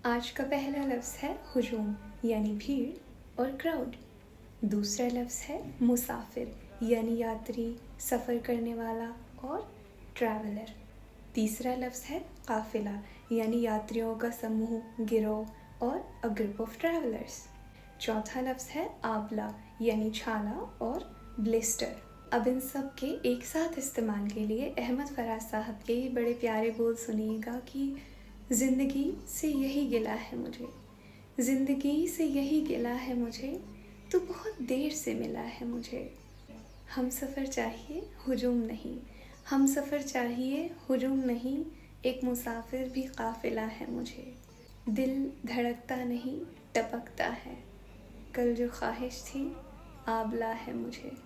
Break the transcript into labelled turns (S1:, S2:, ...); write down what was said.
S1: आज का पहला लफ्ज़ है हुजूम यानी भीड़ और क्राउड। दूसरा लफ्ज़ है मुसाफिर यानी यात्री, सफ़र करने वाला और ट्रैवलर। तीसरा लफ्ज़ है काफ़िला यानी यात्रियों का समूह, गिरोह और अ ग्रुप ऑफ ट्रैवलर्स। चौथा लफ्ज़ है आबला यानी छाला और ब्लिस्टर। अब इन सब के एक साथ इस्तेमाल के लिए अहमद फराज साहब के ये बड़े प्यारे बोल सुनिएगा कि ज़िंदगी से यही गिला है मुझे, ज़िंदगी से यही गिला है मुझे, तू बहुत देर से मिला है मुझे। हम सफ़र चाहिए हुजूम नहीं, हम सफ़र चाहिए हुजूम नहीं, एक मुसाफिर भी काफ़िला है मुझे। दिल धड़कता नहीं टपकता है, कल जो ख्वाहिश थी आबला है मुझे।